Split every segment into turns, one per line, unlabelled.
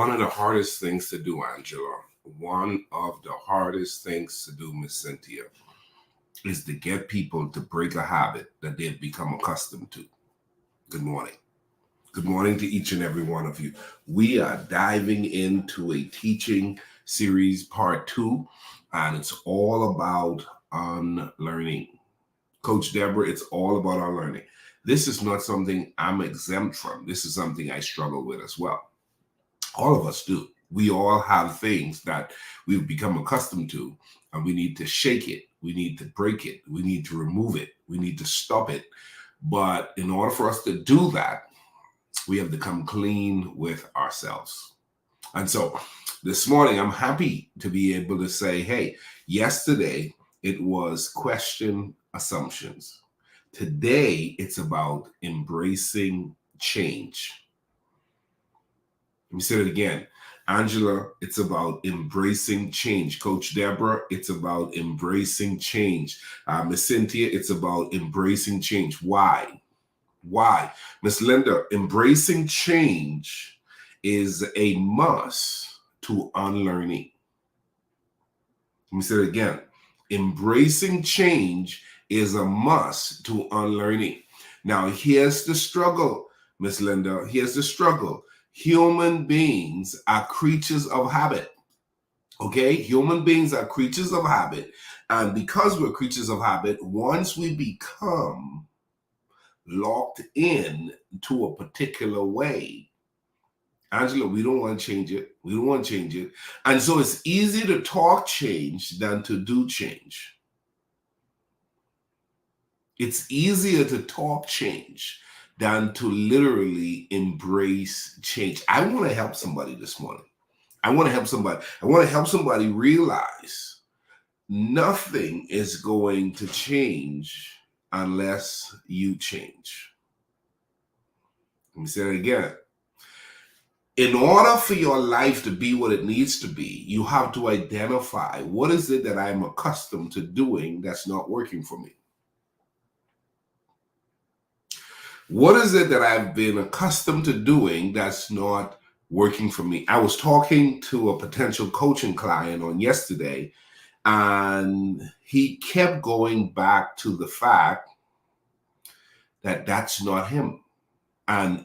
One of the hardest things to do, Angela, one of the hardest things to do, Miss Cynthia, is to get people to break a habit that they've become accustomed to. Good morning. Good morning to each and every one of you. We are diving into a teaching series, part 2, and it's all about unlearning. Coach Deborah, it's all about unlearning. This is not something I'm exempt from. This is something I struggle with as well. All of us do. We all have things that we've become accustomed to, and we need to shake it. We need to break it. We need to remove it. We need to stop it. But in order for us to do that, we have to come clean with ourselves. And so this morning, I'm happy to be able to say, hey, yesterday it was question assumptions. Today, it's about embracing change. Let me say it again. Angela, it's about embracing change. Coach Deborah, it's about embracing change. Miss Cynthia, it's about embracing change. Why? Why? Miss Linda, embracing change is a must to unlearning. Let me say it again. Embracing change is a must to unlearning. Now, here's the struggle, Miss Linda. Here's the struggle. Human beings are creatures of habit. Okay? Human beings are creatures of habit. And because we're creatures of habit, once we become locked in to a particular way, Angela, we don't want to change it. We don't want to change it. And so it's easier to talk change than to do change. It's easier to talk change than to literally embrace change. I want to help somebody this morning. I want to help somebody. I want to help somebody realize nothing is going to change unless you change. Let me say it again. In order for your life to be what it needs to be, you have to identify what is it that I'm accustomed to doing that's not working for me. What is it that I've been accustomed to doing that's not working for me? I was talking to a potential coaching client on yesterday, and he kept going back to the fact that that's not him. And,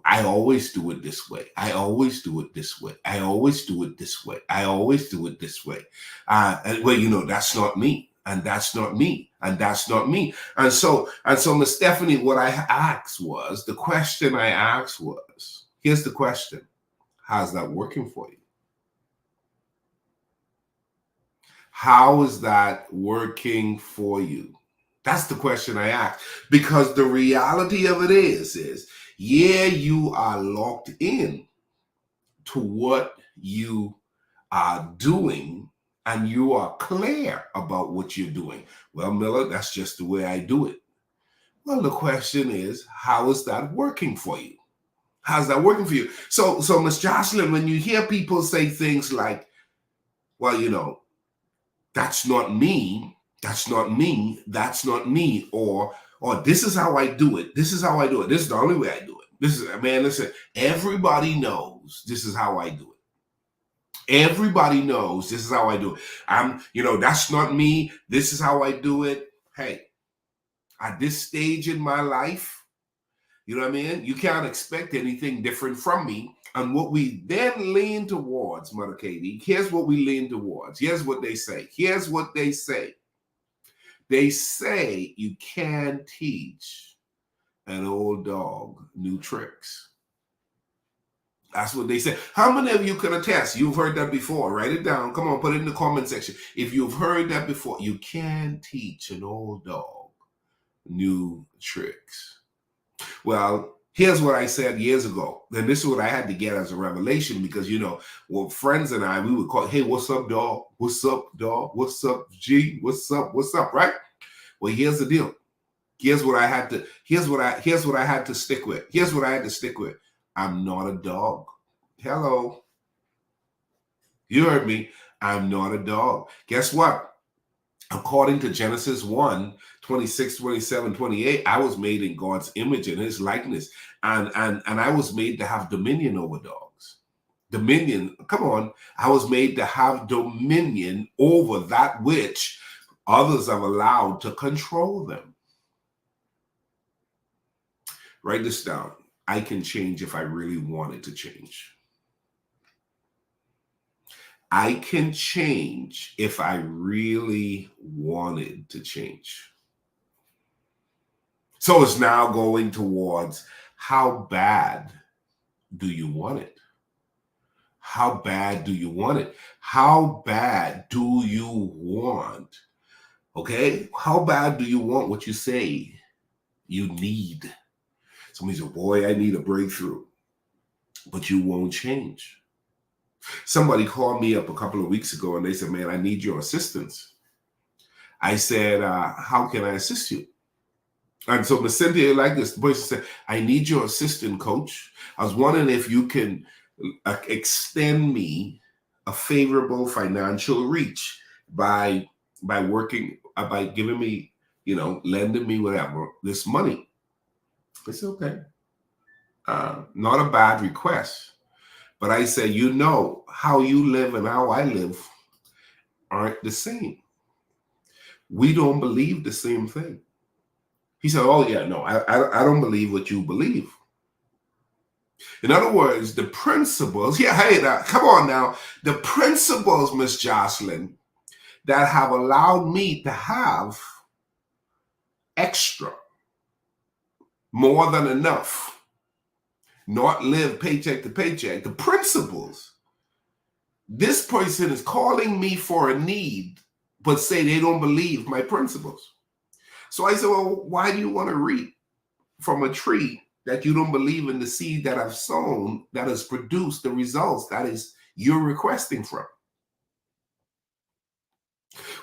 I always do it this way. I always do it this way. I always do it this way. I always do it this way. That's not me. And that's not me. And that's not me. And so Miss Stephanie, what I asked was, the question I asked was, here's the question. How's that working for you? How is that working for you? That's the question I asked. Because the reality of it is, you are locked in to what you are doing, and you are clear about what you're doing. Well, Miller, that's just the way I do it. Well, the question is, how is that working for you? How's that working for you? So Miss Jocelyn, when you hear people say things like, well, that's not me, that's not me, that's not me, or this is how I do it. This is how I do it. This is the only way I do it. Listen, everybody knows this is how I do it. Everybody knows this is how I do it. That's not me. This is how I do it. Hey, at this stage in my life, you know what I mean? You can't expect anything different from me. And what we then lean towards, Mother Katie, here's what we lean towards. Here's what they say. Here's what they say. They say you can't teach an old dog new tricks. That's what they say. How many of you can attest? You've heard that before. Write it down. Come on, put it in the comment section. If you've heard that before, you can't teach an old dog new tricks. Well, here's what I said years ago. And this is what I had to get as a revelation because, friends and I, we would call, hey, what's up, dog? What's up, dog? What's up, G? What's up, right? Well, here's the deal. Here's what I had to stick with. Here's what I had to stick with. I'm not a dog. Hello. You heard me. I'm not a dog. Guess what? According to Genesis 1, 26, 27, 28, I was made in God's image and his likeness. And I was made to have dominion over dogs. Dominion, come on. I was made to have dominion over that which others have allowed to control them. Write this down. I can change if I really wanted to change. I can change if I really wanted to change. So it's now going towards, how bad do you want it? How bad do you want it? How bad do you want? Okay? How bad do you want what you say you need? Somebody said, boy, I need a breakthrough. But you won't change. Somebody called me up a couple of weeks ago and they said, man, I need your assistance. I said, how can I assist you? And so Miss Cynthia, like this, the person said, I need your assistant, coach. I was wondering if you can extend me a favorable financial reach by working, by giving me, lending me whatever, this money. I said, okay. Not a bad request. But I said, how you live and how I live aren't the same. We don't believe the same thing. He said, oh, yeah, no, I don't believe what you believe. In other words, the principles, come on now, the principles, Miss Jocelyn, that have allowed me to have extra, more than enough, not live paycheck to paycheck, the principles. This person is calling me for a need, but say they don't believe my principles. So I said, well, why do you want to reap from a tree that you don't believe in the seed that I've sown that has produced the results that is you're requesting from?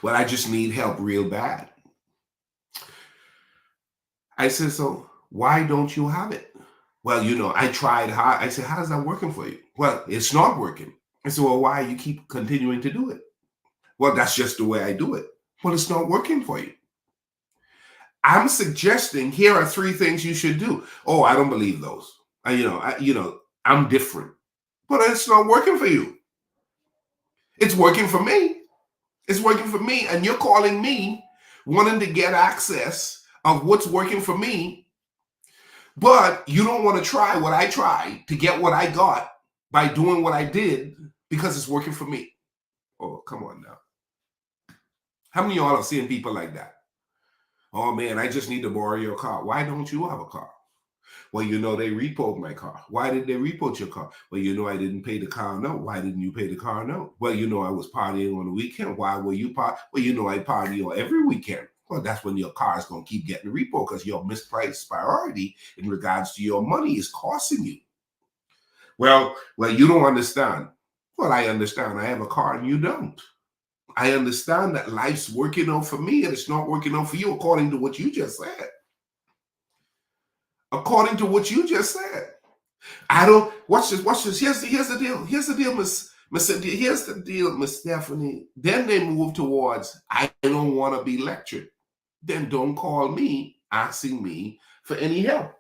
Well, I just need help real bad. I said, so why don't you have it? Well, I tried hard. I said, how's that working for you? Well, it's not working. I said, well, why you keep continuing to do it? Well, that's just the way I do it. Well, it's not working for you. I'm suggesting here are 3 things you should do. Oh, I don't believe those. I'm different. But it's not working for you. It's working for me. It's working for me. And you're calling me wanting to get access of what's working for me. But you don't want to try what I tried to get what I got by doing what I did because it's working for me. Oh, come on now. How many of y'all have seen people like that? Oh man, I just need to borrow your car. Why don't you have a car? Well, they repoed my car. Why did they repo your car? Well, I didn't pay the car note. Why didn't you pay the car note? Well, I was partying on the weekend. Why were you partying? Well, I party on every weekend. Well, that's when your car is going to keep getting repo because your misplaced priority in regards to your money is costing you. Well, you don't understand. Well, I understand. I have a car and you don't. I understand that life's working out for me and it's not working out for you according to what you just said. According to what you just said. I don't, watch this. Here's the deal. Here's the deal, Miss Cynthia. Here's the deal, Miss Stephanie. Then they move towards, I don't want to be lectured. Then don't call me asking me for any help.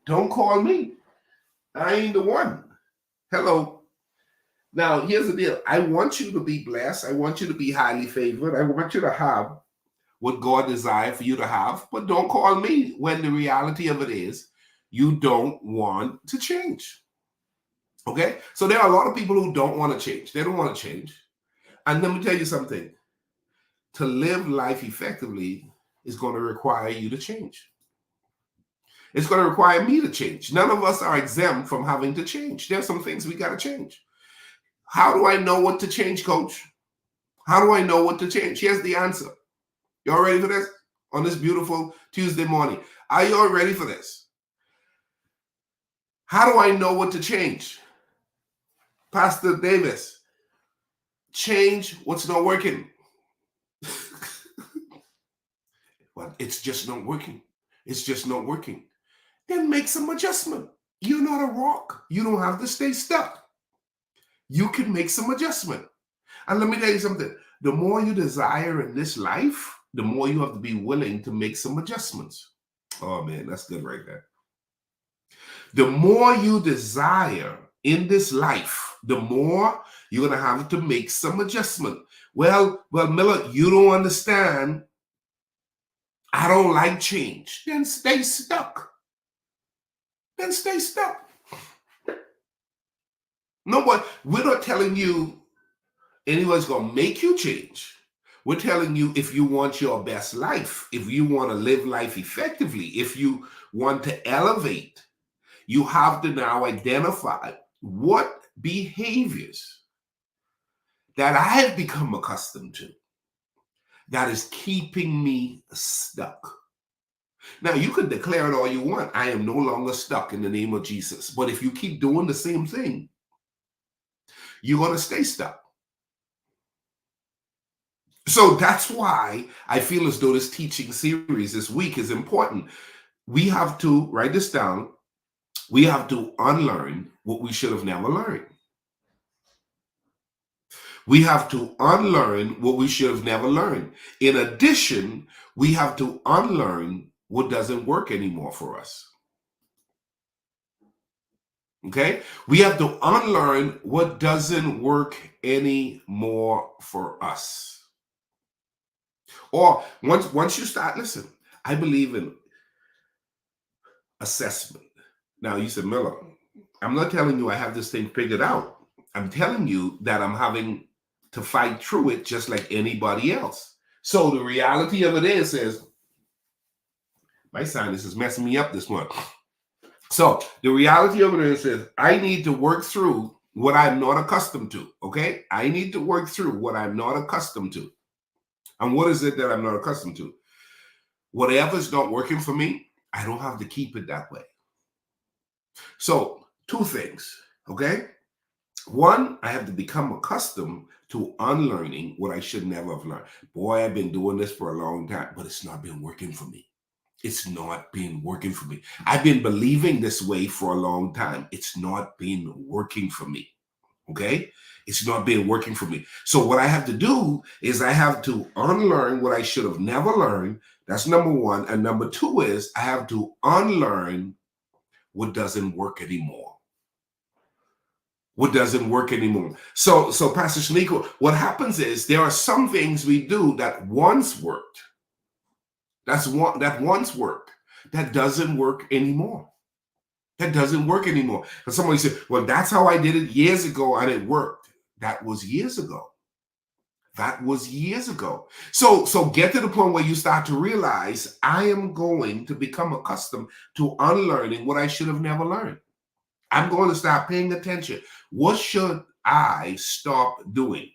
Don't call me. I ain't the one. Hello. Now, here's the deal. I want you to be blessed. I want you to be highly favored. I want you to have what God desired for you to have. But don't call me when the reality of it is you don't want to change. Okay? So there are a lot of people who don't want to change. They don't want to change. And let me tell you something. To live life effectively is going to require you to change. It's going to require me to change. None of us are exempt from having to change. There are some things we got to change. How do I know what to change, coach? How do I know what to change? Here's the answer. Y'all ready for this? On this beautiful Tuesday morning. Are y'all ready for this? How do I know what to change? Pastor Davis, change what's not working. Well, it's just not working. It's just not working. Then make some adjustment. You're not a rock. You don't have to stay stuck. You can make some adjustment. And let me tell you something. The more you desire in this life, the more you have to be willing to make some adjustments. Oh man, that's good right there. The more you desire in this life, the more you're going to have to make some adjustment. Well, Miller, you don't understand. I don't like change. Then stay stuck. Then stay stuck. No one, we're not telling you anyone's going to make you change. We're telling you if you want your best life, if you want to live life effectively, if you want to elevate, you have to now identify what behaviors that I have become accustomed to that is keeping me stuck. Now, you can declare it all you want. I am no longer stuck in the name of Jesus. But if you keep doing the same thing, you're going to stay stuck. So that's why I feel as though this teaching series this week is important. We have to write this down. We have to unlearn what we should have never learned. We have to unlearn what we should have never learned. In addition, we have to unlearn what doesn't work anymore for us. Okay? We have to unlearn what doesn't work anymore for us. Or once you start, listen, I believe in assessment. Now, you said, Miller, I'm not telling you I have this thing figured out. I'm telling you that I'm having to fight through it just like anybody else. So the reality of it is my sinus is messing me up this month. So the reality of it is I need to work through what I'm not accustomed to, okay? I need to work through what I'm not accustomed to. And what is it that I'm not accustomed to? Whatever's not working for me, I don't have to keep it that way. So two things, okay? One, I have to become accustomed to unlearning what I should never have learned. Boy, I've been doing this for a long time, but it's not been working for me. It's not been working for me. I've been believing this way for a long time. It's not been working for me. Okay? It's not been working for me. So what I have to do is I have to unlearn what I should have never learned. That's number one. And number two is I have to unlearn what doesn't work anymore. What doesn't work anymore. So Pastor Shaniqua, what happens is there are some things we do that once worked. That once worked. That doesn't work anymore. That doesn't work anymore. And somebody said, well, that's how I did it years ago and it worked. That was years ago. That was years ago. So get to the point where you start to realize I am going to become accustomed to unlearning what I should have never learned. I'm going to start paying attention. What should I stop doing?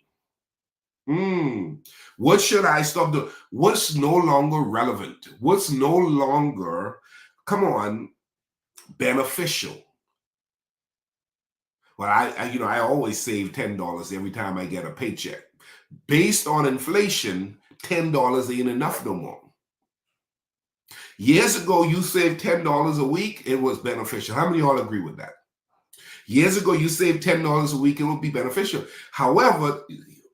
What should I stop doing? What's no longer relevant? What's no longer, come on, beneficial? Well, I always save $10 every time I get a paycheck. Based on inflation, $10 ain't enough no more. Years ago, you saved $10 a week, it was beneficial. How many of y'all agree with that? Years ago, you saved $10 a week, it would be beneficial. However,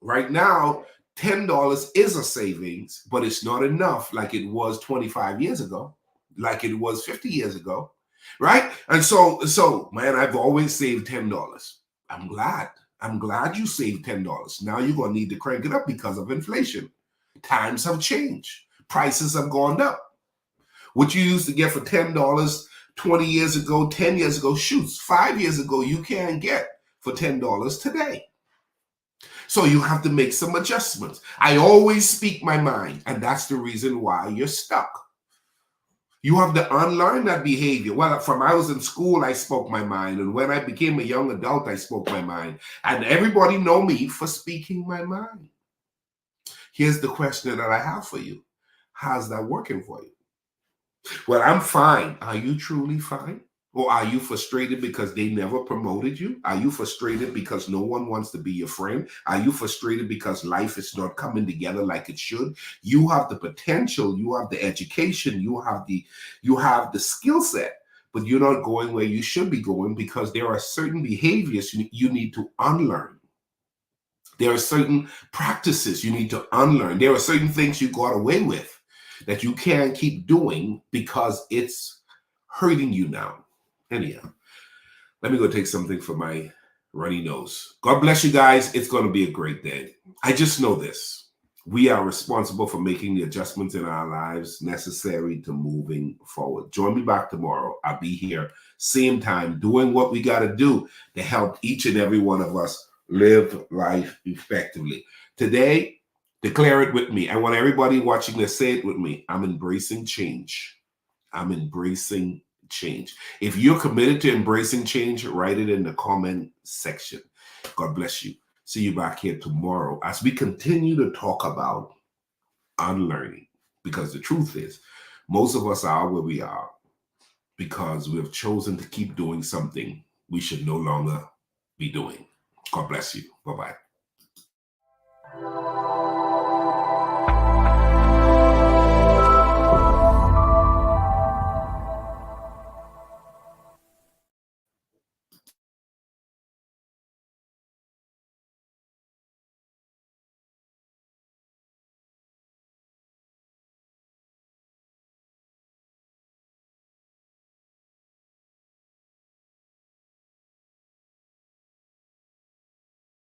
right now, $10 is a savings, but it's not enough like it was 25 years ago, like it was 50 years ago, right? And so, man, I've always saved $10. I'm glad you saved $10. Now you're going to need to crank it up because of inflation. Times have changed. Prices have gone up. What you used to get for $10 20 years ago, 10 years ago, shoots, 5 years ago, you can't get for $10 today. So you have to make some adjustments. I always speak my mind, and that's the reason why you're stuck. You have to unlearn that behavior. Well, from I was in school, I spoke my mind. And when I became a young adult, I spoke my mind. And everybody know me for speaking my mind. Here's the question that I have for you. How's that working for you? Well, I'm fine. Are you truly fine? Or are you frustrated because they never promoted you? Are you frustrated because no one wants to be your friend? Are you frustrated because life is not coming together like it should? You have the potential, you have the education, you have the skill set, but you're not going where you should be going because there are certain behaviors you need to unlearn. There are certain practices you need to unlearn. There are certain things you got away with that you can't keep doing because it's hurting you now. Anyhow, Let me go take something for my runny nose. God bless you guys. It's going to be a great day. I just know this. We are responsible for making the adjustments in our lives necessary to moving forward. Join me back tomorrow. I'll be here, same time, doing what we got to do to help each and every one of us live life effectively. Today, declare it with me. I want everybody watching this say it with me. I'm embracing change. I'm embracing change. If you're committed to embracing change, write it in the comment section. God bless you. See you back here tomorrow as we continue to talk about unlearning. Because the truth is, most of us are where we are because we have chosen to keep doing something we should no longer be doing. God bless you. Bye bye.